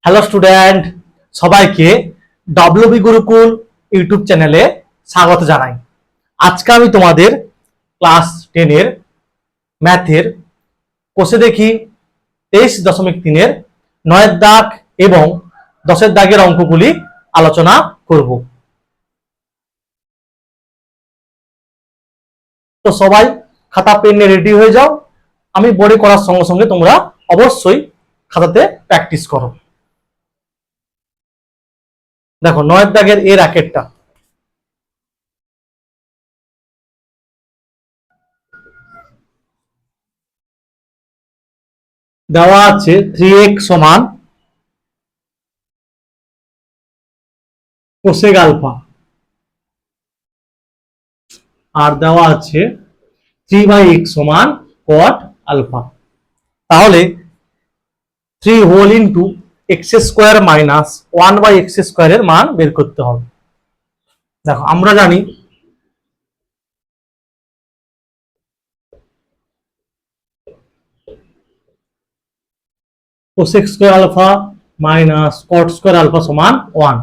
Hello student, সবাইকে WB Gurukul YouTube চ্যানেলে স্বাগত জানাই। আজকে আমি তোমাদের ক্লাস 10 এর ম্যাথের কোষে দেখি 23.3 9 দাগ এবং 10 দাগের অঙ্কগুলি আলোচনা করব। তো সবাই খাতা পেন নিয়ে রেডি হয়ে যাও। আমি বোর্ডে করার সঙ্গে সঙ্গে তোমরা অবশ্যই খাতাতে প্র্যাকটিস করো। দেখো 9 দাগের এর রাকেটটা দেওয়া আছে 3x সমান কোসেক আলফা, আর দেওয়া আছে 3/x সমান কট আলফা। তাহলে 3 whole into X square minus 1/x স্কোয়ারের মান বের করতে হবে। দেখো আমরা জানি cosec square alpha minus cot square alpha সমান 1।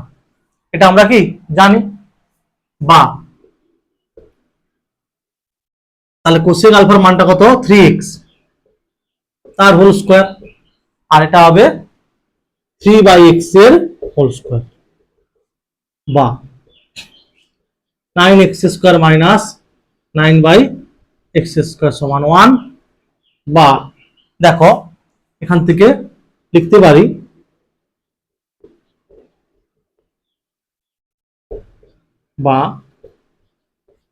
এটা আমরা কি জানি, বা তাহলে কোসেক আলফার মানটা কত? 3x তার হোল স্কোয়ার, আর এটা হবে 3/x এর হোল স্কোয়ার, বা 9x square minus 9/x square সমান 1, বা দেখো এখান থেকে লিখতে পারি বা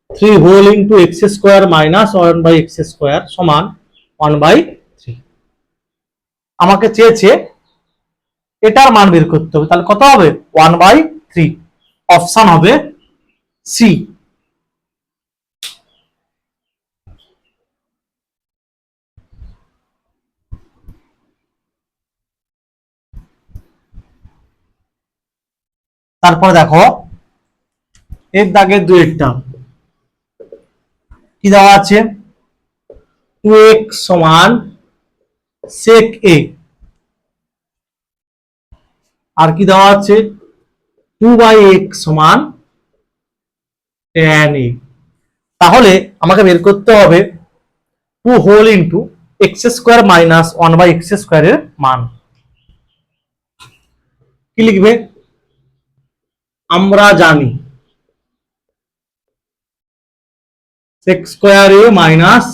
3 whole into X square minus 1/x square সমান 1/3। আমাকে চেয়েছে এটার মান বের করতে হবে, তাহলে কত হবে? 1/3। অপশন হবে সি। তারপর দেখো এর দাগের দুইটা কি দেওয়া আছে? 2x সমান sec a, আর কি দেওয়া আছে? 2/x সমান tan a। তাহলে আমাকে বের করতে হবে 2 whole into X square minus 1/x স্কোয়ারের মান। কি লিখবে? আমরা জানি sec square a minus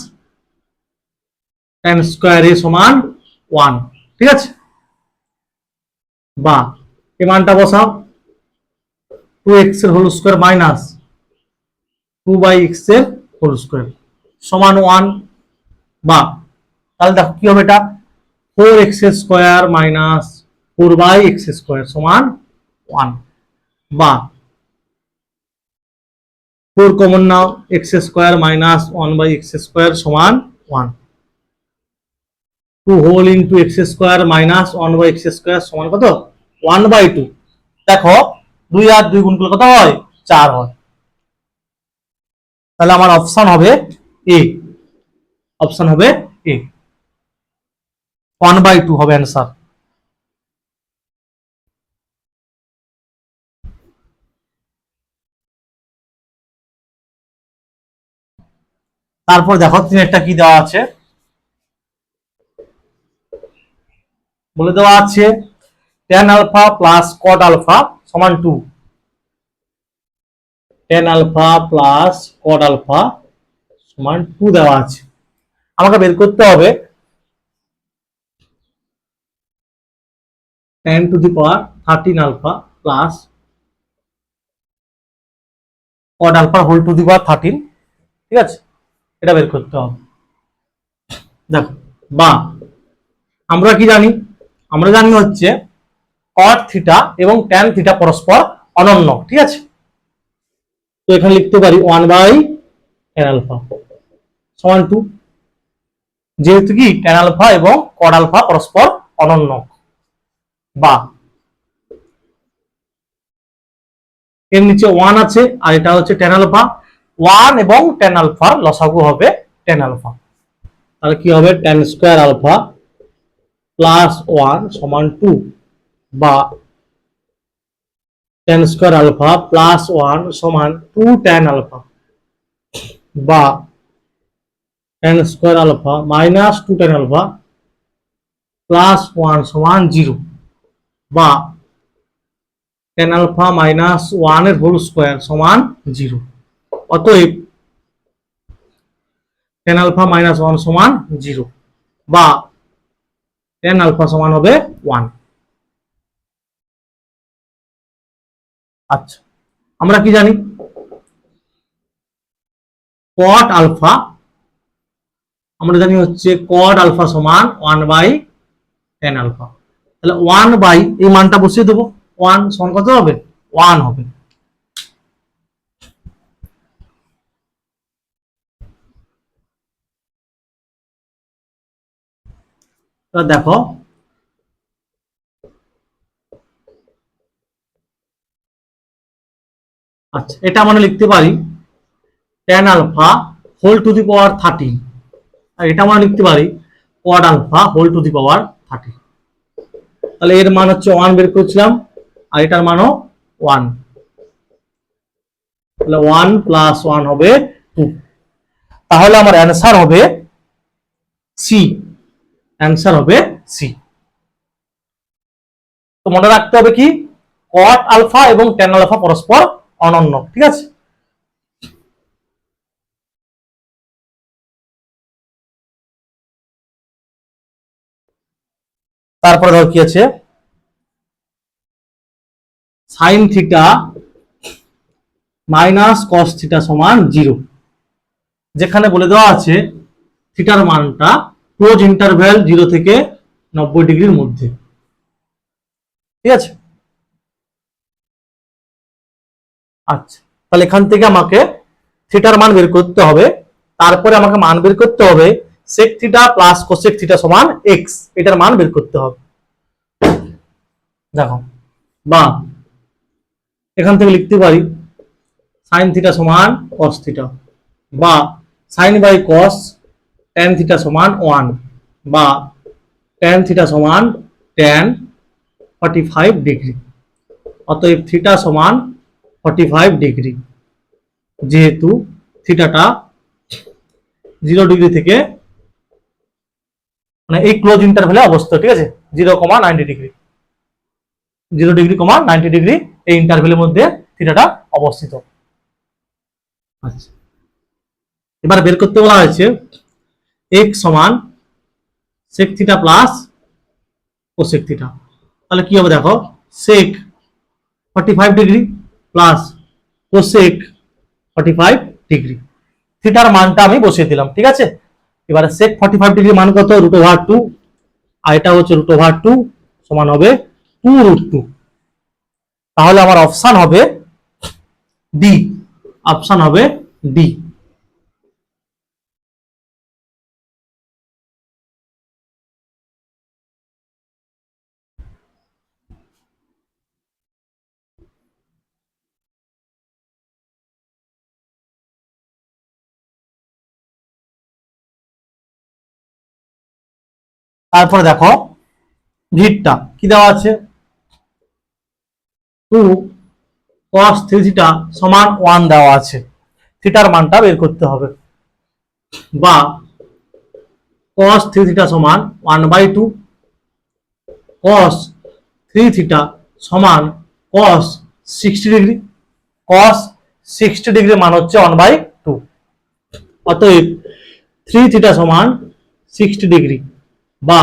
tan square a সমান 1, ঠিক আছে? বা এই মানটা বসাও, 2x এর হোল স্কোয়ার মাইনাস 2/x এর হোল স্কোয়ার সমান 1, বা তাহলে দেখো কি হবে, এটা 4x square minus 4/x square সমান 1, বা 4 কমন নাও, x square minus 1/x square সমান 1। 2 whole into X square minus 1/x square সমান কত? 1/2। দেখো 2 আর 2 গুণ করলে কত হয়? 4 হয়। তাহলে আমার অপশন হবে এ। অপশন হবে এ, 1/2 হবে অ্যান্সার। তারপর দেখো তিনেরটা কি দেওয়া আছে, বলে দেওয়া আছে tan alpha plus cot alpha সমান 2। tan alpha plus cot alpha সমান 2 দেওয়া আছে। আমাকে বের করতে হবে tan to the power 13 alpha plus cot alpha whole to the power 13, ঠিক আছে? এটা বের করতে হবে। দেখো, বা আমরা কি জানি? আমরা জানি হচ্ছে cot থিটা এবং tan থিটা পরস্পর অনন্য, ঠিক আছে? তো এখানে লিখতে পারি 1/tan আলফা সমান 2, যেহেতু কি tan আলফা এবং cot আলফা পরস্পর অনন্য। বা এর নিচে 1 আছে আর এটা হচ্ছে tan আলফা, 1 এবং tan আলফার লসাগু হবে tan আলফা। তাহলে কি হবে? tan স্কয়ার আলফা প্লাস 1 সমান 2, বা tan স্কয়ার আলফা প্লাস 1 সমান 2 tan আলফা বা tan square alpha minus 2 tan alpha plus 1 সমান 0 বা tan আলফা মাইনাস 1 এর হোল স্কয়ার সমান 0। অতএব tan আলফা মাইনাস 1 সমান 0 বা tan আলফা সমান হবে 1। আচ্ছা, আমরা কি জানি cot আলফা, আমরা জানি হচ্ছে cot আলফা সমান 1 বাই tan আলফা। তাহলে 1 বাই এই মানটা বসিয়ে দেবো, 1 সমান কত হবে 1 হবে। দেখো আচ্ছা, এটা আমরা লিখতে পারি tan alpha whole to the power 30, আর এটা আমরা লিখতে পারি cot alpha whole to the power 30। তাহলে এর মান হচ্ছে 1 বের করেছিলাম, আর এটার মানও 1, তাহলে 1 প্লাস 1 হবে 2। তাহলে আমার অ্যান্সার হবে সি, অ্যান্সার হবে সি। তো মনে রাখতে হবে কি cot আলফা এবং tan আলফা পরস্পর অনন্য, ঠিক আছে। তারপরে ধর কি আছে sin theta minus cos theta সমান 0, যেখানে বলে দেওয়া আছে থিটার মানটা ক্লোজ ইন্টারভ্যাল 0 থেকে 90 ডিগ্রির মধ্যে, ঠিক আছে। আচ্ছা, তাহলে এখান থেকে আমাকে থিটার মান বের করতে হবে, তারপরে আমাকে মান বের করতে হবে sec theta plus cosec theta সমান x, এটার মান বের করতে হবে। দেখো বা এখান থেকে লিখতে পারি sin থিটা সমান cos থিটা বা sin by cos tan theta সমান 1 বা tan থিটা সমান tan 45 ডিগ্রি। অতএব থিটা সমান 45 ডিগ্রি, যেহেতু থিটাটা 0 ডিগ্রি থেকে মানে এই ক্লোজ ইন্টারভ্যালে অবস্থিত, ঠিক আছে, 0,90 ডিগ্রি, 0 ডিগ্রি, 90 ডিগ্রি এই ইন্টারভ্যালের মধ্যে থিটাটা অবস্থিত। আচ্ছা, এবার বের করতে বলা হয়েছে x সমান sec theta plus cosec theta. তাহলে কি হবে দেখো sec 45 degree plus cosec 45 degree, থিটার মানটা আমি বসিয়ে দিলাম, ঠিক আছে। এবারে sec 45 ডিগ্রি মান কত √2, আর এটা হচ্ছে √2 সমান হবে 2√2। তাহলে আমার অপশন হবে ডি, অপশন হবে ডি। তারপরে দেখো ভিটটা কি দেওয়া আছে 2 cos 3 থিটা সমান 1 দেওয়া আছে, থিটার মানটা বের করতে হবে। বা cos 3 থিটা সমান 1/2 cos 3 থিটা সমান cos 60 ডিগ্রি, cos 60 ডিগ্রি মান হচ্ছে 1/2। অতএব 3 থিটা সমান 60 ডিগ্রি বা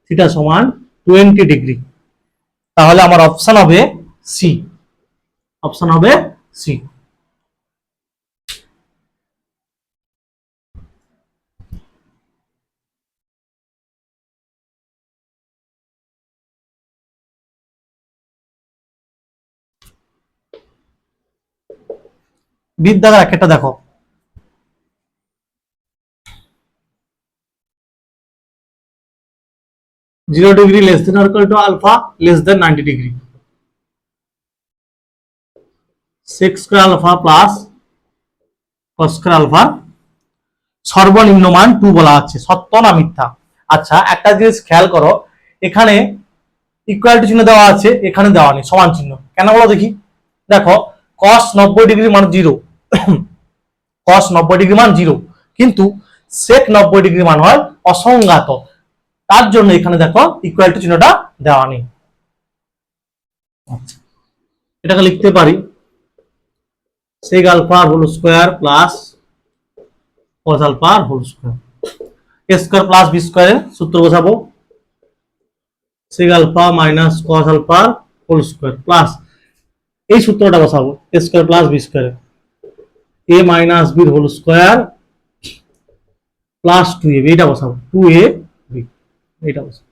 থিটা সমান 20 ডিগ্রি। তাহলে আমার অপশন হবে সি, অপশন হবে সি। বিদ্যাগার একটা দেখো 0 degree less than or equal to alpha less than 90 degree, sec square alpha plus cos square alpha সর্বনিম্ন মান 2 বলা আছে, সত্য না মিথ্যা। আচ্ছা, একটা জিনিস খেয়াল করো, এখানে ইকুয়ালিটি চিহ্ন দেওয়া আছে, এখানে দেওয়া নেই সমান চিহ্ন কেন বলো দেখি। দেখো cos 90 ডিগ্রি মান 0, cos 90 ডিগ্রি মান 0, কিন্তু sec 90 ডিগ্রি মান হয় অসংজ্ঞাত, তার জন্য এখানে দেখো ইকুয়ালিটি চিহ্নটা দেওয়া নেই। আচ্ছা, এটাকে লিখতে পারি sec alpha whole square plus cos alpha whole square, a square plus b স্কয়ারের সূত্র বসাবো, sec alpha minus cos alpha whole square plus এই সূত্রটা বসাবো a স্কয়ার প্লাস b স্কয়ারের a minus b whole square plus 2ab, এটা বসাবো 2ab, এটা বসাবো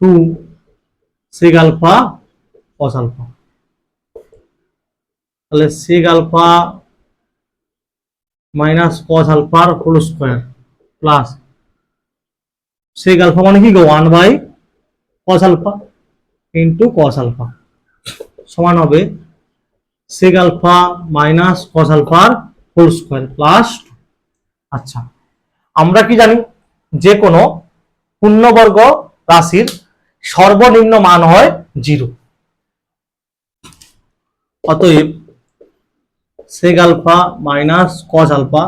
2 sec আলফা cos আলফা, তাহলে sec আলফা মাইনাস cos আলফার whole square plus sec alpha মানে কি গো 1/cos alpha into cos alpha সমান হবে sec আলফা মাইনাস cos আলফার হোল স্কয়ার প্লাস। আচ্ছা, আমরা কি জানি যে কোনো পূর্ণবর্গ রাশির সর্বনিম্ন মান হয় 0, অতএব sec alpha minus cos alpha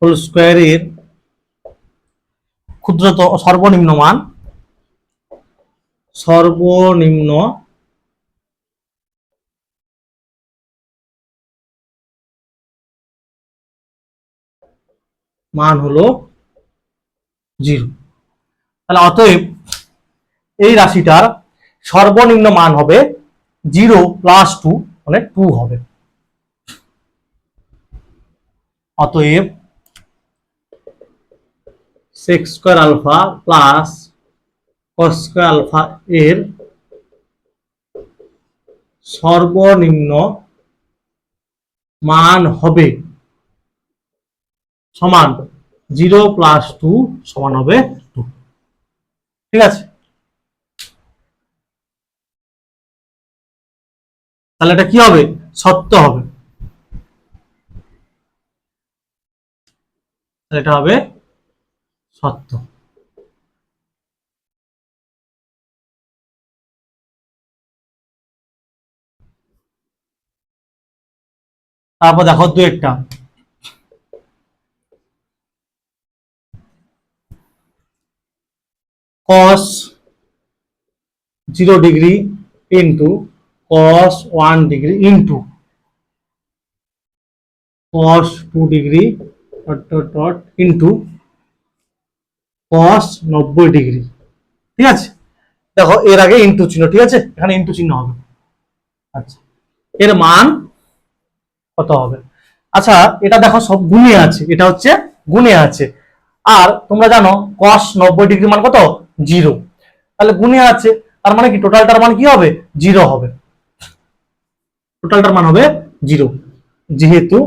whole স্কয়ারের ক্ষুদ্রতম সর্বনিম্ন মান হলো 0। তাহলে অতএব এই রাশিটার সর্বনিম্ন মান হবে 0 প্লাস 2 মানে 2 হবে। অতএব sec square alpha plus cos square alpha এর সর্বনিম্ন মান হবে সমান 0 প্লাস 2 সমান হবে 2। ঠিক আছে, তাহলে এটা কি হবে, সত্য হবে, এটা হবে সত্য। তারপর দেখো দু একটা cos 0 degree into cos 1 degree into cos 2 degree into cos 90 degree. ঠিক আছে, দেখো এর আগে ইন্টু চিহ্ন, ঠিক আছে এখানে ইন্টু চিহ্ন হবে। আচ্ছা, এর মান কত হবে? আচ্ছা, এটা দেখো সব গুণে আছে, এটা হচ্ছে গুণে আছে, আর তোমরা জানো cos 90 ডিগ্রি মান কত 0, তাহলে গুণে আছে, তার মানে কি টোটালটার মান কি হবে 0 হবে, টোটালটার মান হবে 0, যেহেতু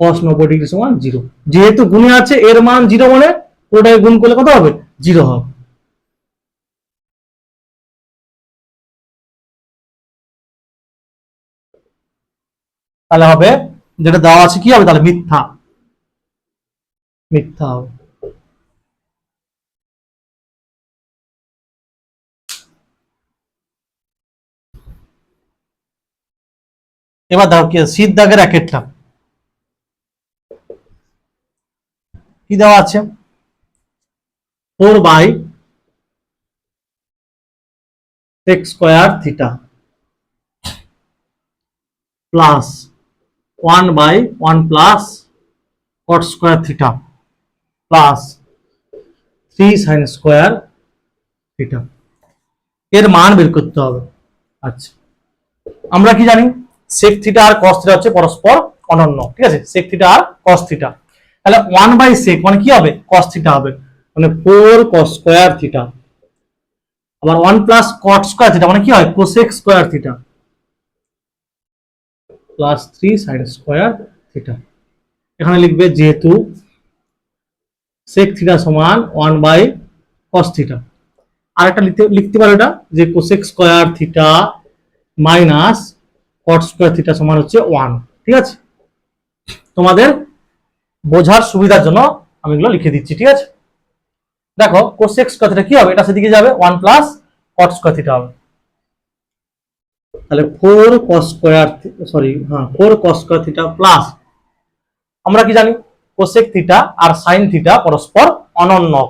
cos 90 ডিগ্রি সমান 0, যেহেতু গুণে আছে এর মান 0 মানে পুরোটাকে গুণ করলে কত হবে 0 হবে। তাহলে হবে যেটা দেওয়া আছে কি হবে, তাহলে মিথ্যা, মিথ্যা হবে। এবার দেখো কি শীত দাগের একটা কি দেওয়া আছে 4/sec square theta plus 1/1 plus cot square theta plus 3 sin square theta, এর মান বের করতে হবে। আচ্ছা, আমরা কি জানি sec থিটা আর cos থিটা হচ্ছে পরস্পর অনন্য, ঠিক আছে, sec থিটা আর cos থিটা, তাহলে 1/sec মানে কি হবে cos থিটা হবে, মানে 4 cos স্কয়ার থিটা, আবার 1 প্লাস cot স্কয়ার থিটা মানে কি হয় cosec square theta plus 3 sin square theta. এখানে লিখবে যেহেতু sec থিটা সমান 1/cos থিটা, আর একটা লিখতে পারো এটা যে cosec square theta minus cot square theta সমান হচ্ছে 1। ঠিক আছে, তোমাদের বোঝার সুবিধার জন্য আমি এগুলো লিখে দিচ্ছি। ঠিক আছে, দেখো কোসেক স্কয়ার থিটা কি হবে, এটা সেদিকে যাবে 1 প্লাস কট স্কয়ার থিটা হবে। তাহলে 4 cos স্কয়ার, সরি হ্যাঁ 4 cos স্কয়ার থিটা প্লাস, আমরা কি জানি কোসেক থিটা আর সাইন থিটা পরস্পর অনন্যক।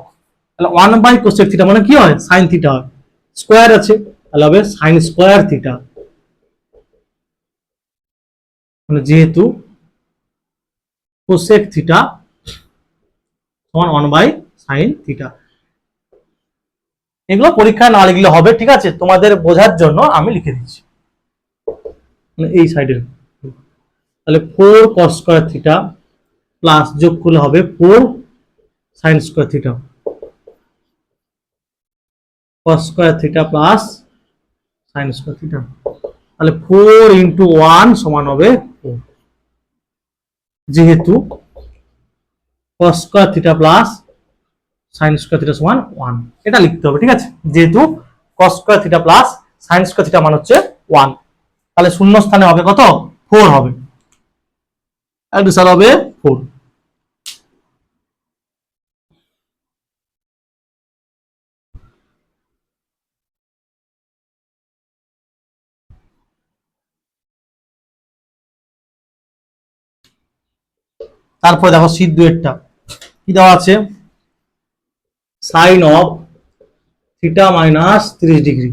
তাহলে 1 বাই কোসেক থিটা মানে কি হয়, সাইন থিটা হয়, স্কয়ার আছে তাহলে হবে সাইন স্কয়ার থিটা। মানে যেহেতু কোসেক থিটা সমান 1 বাই সাইন থিটা। এগুলো পরীক্ষায় না লিখলে হবে, ঠিক আছে, তোমাদের বোঝার জন্য আমি লিখে দিচ্ছি এই সাইডের। তাহলে 4 cos স্কয়ার থিটা প্লাস যোগ করলে হবে 4 sin square theta, cos square theta plus sin square theta. তাহলে 4 ইন্টু 1 সমান হবে 4, যেহেতু cos square theta plus sin square theta সমান 1, এটা লিখতে হবে, ঠিক আছে, যেহেতু cos square theta plus sin square theta মান হচ্ছে 1। তাহলে শূন্য স্থানে হবে কত, 4 হবে, অ্যান্সার হবে 4। তারপরে দেখো শীত 2 এরটা কি দেওয়া আছে, sine of theta minus 30 degree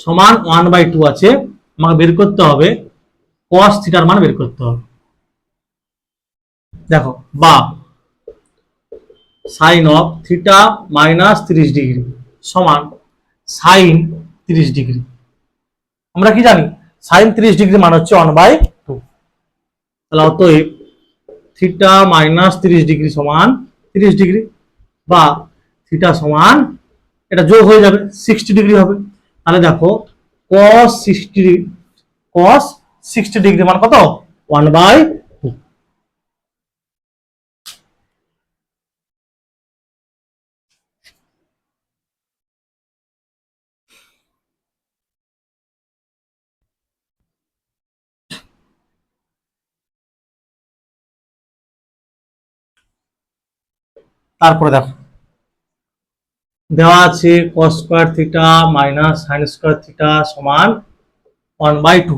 সমান 1/2 আছে, আমাকে বের করতে হবে cos থিটার মান বের করতে হবে। দেখো বা sine of theta minus 30 degree সমান সাইন 30 ডিগ্রি। আমরা কি জানি সাইন 30 ডিগ্রি মান হচ্ছে 1/2। তাহলে অতএব থিটা মাইনাস 30 ডিগ্রি সমান 30 ডিগ্রি, বা থিটা সমান এটা যোগ হয়ে যাবে 60 ডিগ্রি হবে। তাহলে দেখো cos 60 ডিগ্রি মান কত, 1/2। তারপরে দেখো দেওয়া আছে cos square theta minus sin square theta সমান 1/2,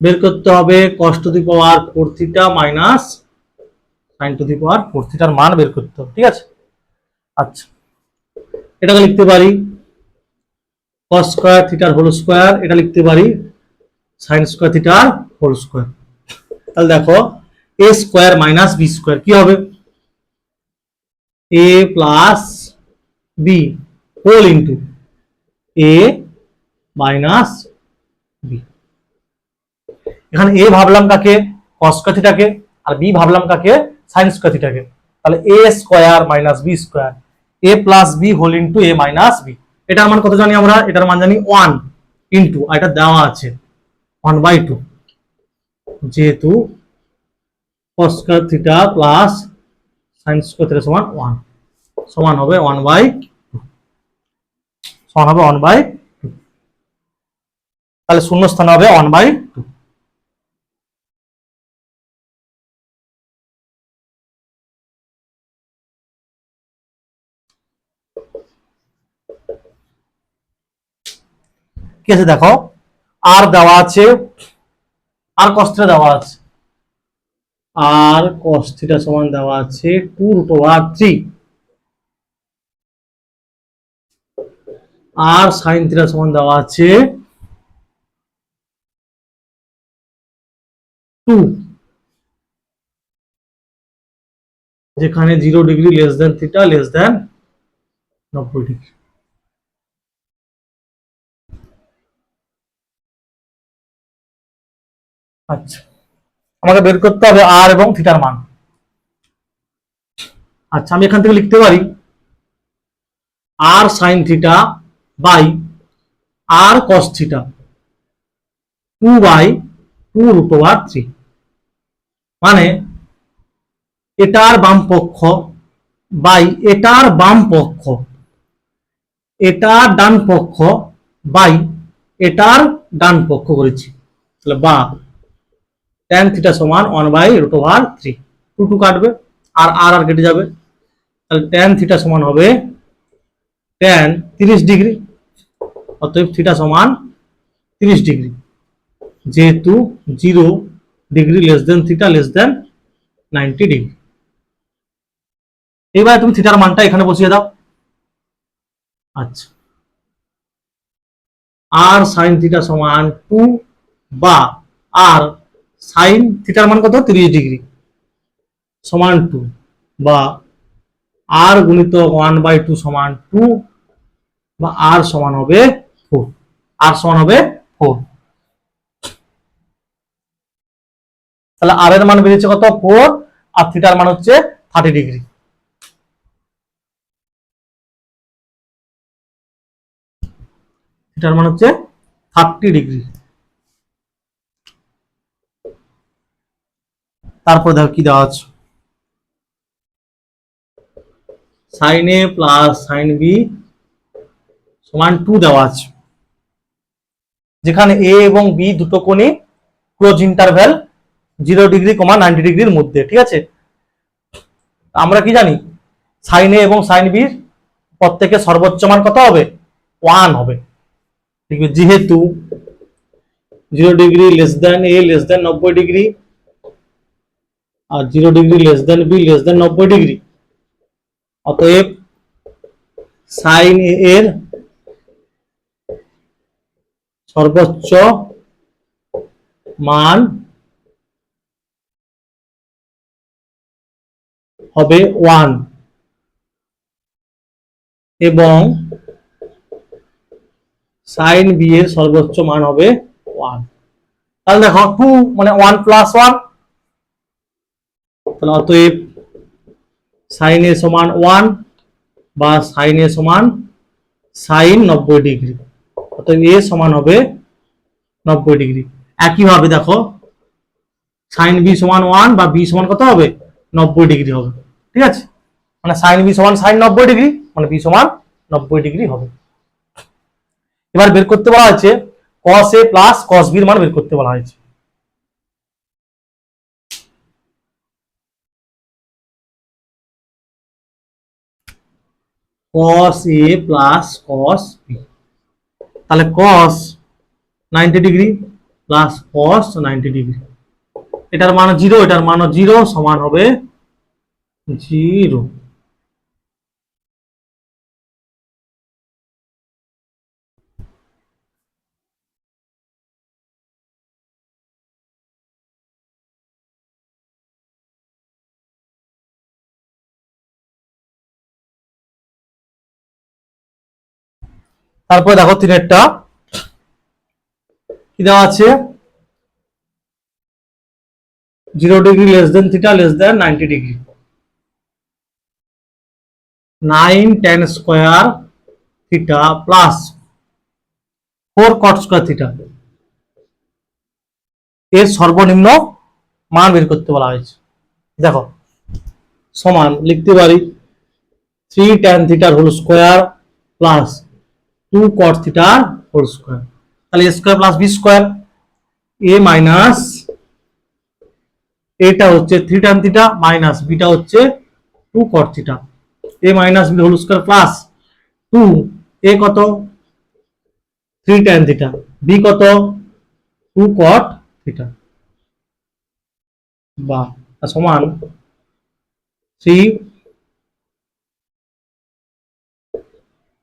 বের করতে হবে cos to the power 4 theta minus sin to the power 4 থিটার মান বের করতে হবে, ঠিক আছে। আচ্ছা এটাকে লিখতে পারি cos স্কয়ার থিটার হোল স্কয়ার, এটা লিখতে পারি sin স্কয়ার থিটার হোল স্কয়ার। তাহলে দেখো a square minus b square কি হবে, a plus b whole into a minus b। এখানে a ভাবলাম কাকে, cos স্কয়ার থিটাকে, আর b ভাবলাম কাকে, sin স্কয়ার থিটাকে। তাহলে a square minus b square, a plus b whole into a minus b। এটার মান কত জানি আমরা, এটার মান জানি 1 ইন্টু, আর এটা দেওয়া আছে 1/2, যেহেতু cos square theta plus sin square theta সমান 1, সমান হবে 1/2, সমান হবে 1/2। তাহলে শূন্য স্থানে হবে 1/2। কি আছে দেখো, আর দেওয়া আছে, আর cos থিটা দেওয়া আছে, আর cos থিটা সমান দেওয়া আছে 2√3, আর sin থিটা সমান দেওয়া আছে 2, যেখানে 0 ডিগ্রি লেস দেন থিটা লেস দেন 90 ডিগ্রি। আচ্ছা আমাকে বের করতে হবে আর এবং থিটার মান। আচ্ছা আমি এখান থেকে লিখতে পারি r sine theta by r cos theta 2/2√3, মানে এটার বাম পক্ষ বাই এটার বাম পক্ষ, এটার ডান পক্ষ বাই এটার ডান পক্ষ করেছি। তাহলে বা tan থিটা সমান 1/√3, 2 কাটবে, আর আর আর কেটে যাবে, তাহলে ট্যান থিটা সমান হবে ট্যান 30 ডিগ্রি। অতএব থিটা সমান 30 ডিগ্রি, যেহেতু 0 ডিগ্রি লেস দেন থিটা লেস দেন 90 ডিগ্রি। এবারে তুমি থিটার মানটা এখানে বসিয়ে দাও। আচ্ছা, আর সাইন থিটা সমান 2, বা আর সাইন থিটার মান কত 30 ডিগ্রি সমান 2, বা আর গুণিত 1/2 সমান 2, বা আর সমান হবে 4। আর সমান হবে 4। তাহলে আর এর মান বেরিয়েছে কত 4, আর থিটার মান হচ্ছে 30 ডিগ্রি। থিটার মান হচ্ছে 30 ডিগ্রি। তারপর দেখো কি দেওয়া আছে, সাইন এ প্লাস সাইন বি সমান 2 দেওয়া আছে, যেখানে এ এবং বি দুটো কোণই ক্লোজ ইন্টারভ্যাল 0 ডিগ্রি, 90 ডিগ্রির মধ্যে। ঠিক আছে, আমরা কি জানি সাইন এ এবং সাইন বির প্রত্যেকের সর্বোচ্চ মান কত হবে 1 হবে। ঠিক আছে, যেহেতু 0 degree less than A less than 90 degree, আর 0 degree less than B less than 90 degree, অতএব সাইন এ এর সর্বোচ্চ মান হবে 1, এবং সাইন বি এর সর্বোচ্চ মান হবে 1। তাহলে দেখো 2 মানে 1 + 1, তাহলে অতএব সাইন এ সমান 1, বা সাইন এ সমান সাইন 90 ডিগ্রি, অতএব এ সমান হবে 90 ডিগ্রি। একইভাবে দেখো সাইন বি সমান 1, বা বি সমান কত হবে 90 ডিগ্রি হবে। ঠিক আছে, মানে সাইন বি সমান সাইন 90 ডিগ্রি, মানে বি সমান 90 ডিগ্রি হবে। এবার বের করতে বলা হয়েছে cos a plus cos b এর মান বের করতে বলা হয়েছে। cos a plus cos b, তাহলে cos 90 degree plus cos 90 degree, এটার মান 0, এটার মান 0, সমান হবে 0। তারপরে দেখো তিনেরটা কি দেওয়া আছে, 0 ডিগ্রি লেস দেন theta less than 90 degree, 9 tan square theta plus 4 cot square theta এর সর্বনিম্ন মান বের করতে বলা হয়েছে। দেখো সমান লিখতে পারি 3 tan থিটার হোল স্কোয়ার প্লাস 2 cot থিটার হোল স্কোয়ার, তাহলে a square plus B square, A minus এটা হচ্ছে 3 tan থিটা মাইনাস বিটা হচ্ছে 2 cot থিটা, a minus B whole square plus 2, A কত 3 tan থিটা, বি কত 2 cot থিটা, বা সমান 3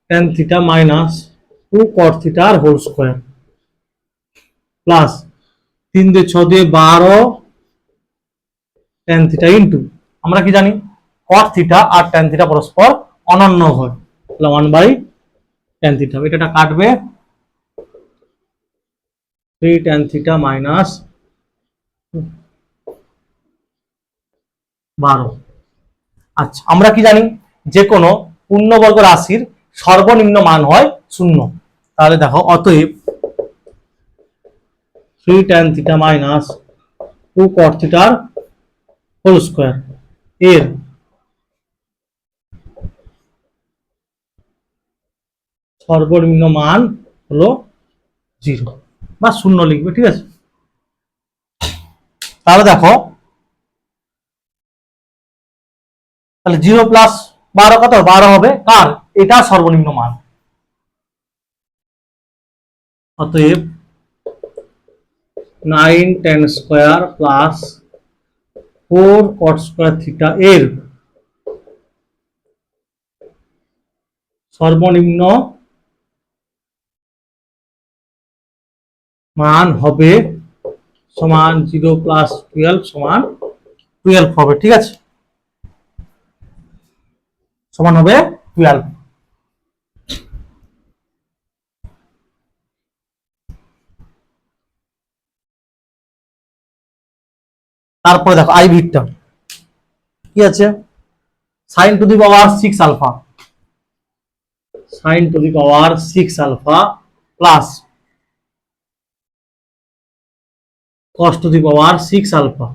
tan থিটা মাইনাস 2 cot থিটার হোল স্কোয়ার প্লাস 3 দিয়ে 6 দিয়ে 12 tan থিটা ইন্টু, আমরা কি জানি cot থিটা আর tan থিটা পরস্পর অনন্য হয়, তাহলে 1/tan থিটা, এটা কাটবে 3 tan থিটা মাইনাস 12। আচ্ছা, আমরা কি জানি যে কোনো পূর্ণবর্গ রাশির সর্বনিম্ন মান হয় 0। তাহলে দেখো অতএব 3 tan থিটা মাইনাস 2 cot থিটার হোল স্কোয়ার এর সর্বনিম্ন মান হলো 0 বা 0 লিখবে। ঠিক আছে, তাহলে দেখো তাহলে 0 প্লাস 12 কত? 12 হবে কার? এটা সর্বনিম্ন মান। অতএব 9 tan square plus 4 cot square theta এর সর্বনিম্ন মান হবে সমান 0 প্লাস 12 সমান 12 হবে। ঠিক আছে, সমান হবে 12। তারপরে দেখো আই ভিটটা কি আছে? sin to the power 6 alpha, sin to the power 6 alpha plus cos to the power 6 alpha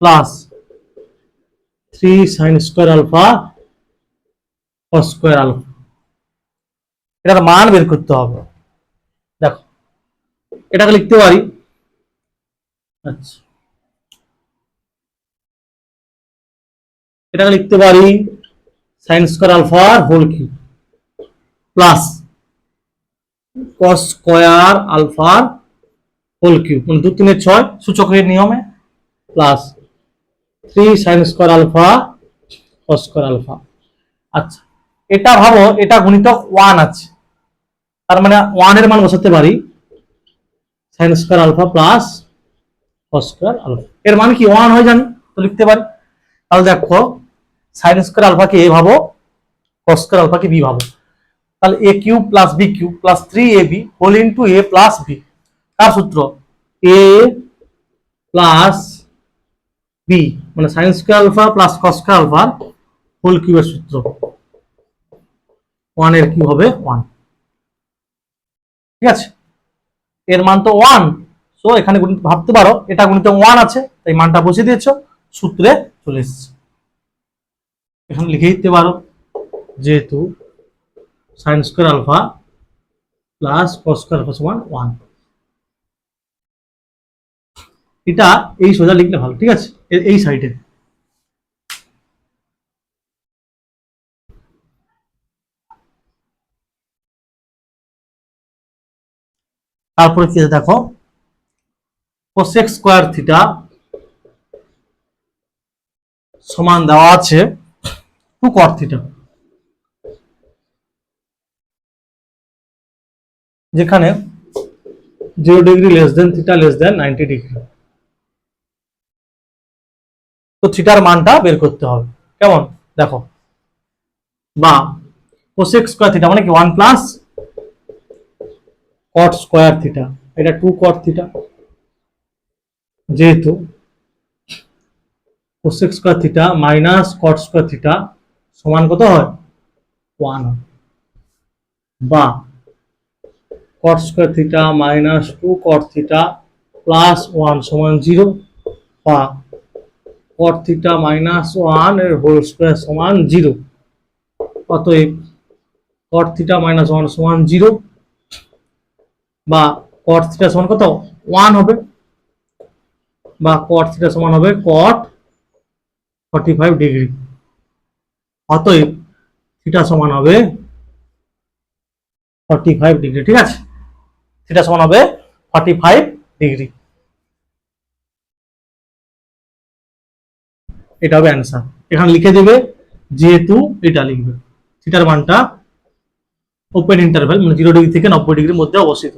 plus 3 sin square alpha cos square alpha. এটার মান বের করতে হবে। দেখো এটাকে লিখতে পারি, আচ্ছা এটাকে লিখতে পারি sin square alpha whole cube plus cos square alpha whole cube, মানে 2 3 6 সূচকের নিয়মে, plus 3 sin square alpha cos square alpha. আচ্ছা এটা ভাবো এটা গুণিতক 1 আছে, তার মানে 1 এর মান বসাতে পারি sin square alpha plus cos square alpha. এর মান কি 1 হয় জানি, তো লিখতে পারি। তাহলে দেখো sin স্কয়ার আলফা কে এ ভাবো, cos স্কয়ার আলফা কে বি ভাবো। তাহলে a cube plus B cube plus 3ab whole into a plus B. কার সূত্র? a প্লাস বি, মানে sin square alpha plus cos square alpha whole কিউবের সূত্র। 1 এর কিউব হবে 1। ঠিক আছে, এর মান তো 1, সো এখানে গুণিত ভাবতে পারো এটা গুণিত 1 আছে, তাই মানটা বসিয়ে দিয়েছো, সূত্রে চলে এসেছে। এখানে লিখে দিতে পারো যেহেতু sin square alpha plus cos square alpha সমান 1। এটা এই সোজা লিখলে ভালো। ঠিক আছে, এই সাইডে তারপরে কি আছে দেখো, cosec স্কয়ার থিটা সমান দেওয়া আছে 2 cot থিটা, যেখানে 0 ডিগ্রি লেস দেন থিটা লেস দেন 90 ডিগ্রি। তো থিটার মানটা বের করতে হবে। কেমন দেখো, বা cosec স্কয়ার থিটা মানে কি 1 প্লাস cot স্কয়ার থিটা, এটা 2 cot থিটা, যেহেতু cosec square theta minus cot square theta সমান কত হয়? 1 হয়। বা cot square theta minus 2 cot theta plus 1 সমান 0, বা cot থিটা মাইনাস 1 এর হোল স্কয়ার সমান 0। অতএব cot থিটা মাইনাস 1 সমান 0, বা cot থিটা সমান কত? 1 হবে, বা cot থিটা সমান হবে cot 45 ডিগ্রি। অতএব থিটা সমান হবে 45 ডিগ্রি। ঠিক আছে, থিটা সমান হবে 45 ডিগ্রি। এটা হবে অ্যান্সার। এখানে লিখে দেবে যেহেতু এটা লিখবে থিটার মানটা ওপেন ইন্টারভ্যাল মানে 0 ডিগ্রি থেকে 90 ডিগ্রির মধ্যে অবস্থিত।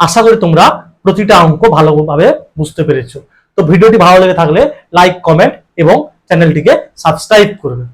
আশা করি তোমরা প্রতিটা অঙ্ক ভালোভাবে বুঝতে পেরেছো। তো ভিডিওটি ভালো লেগে থাকলে লাইক, কমেন্ট এবং চ্যানেলটিকে সাবস্ক্রাইব করবে।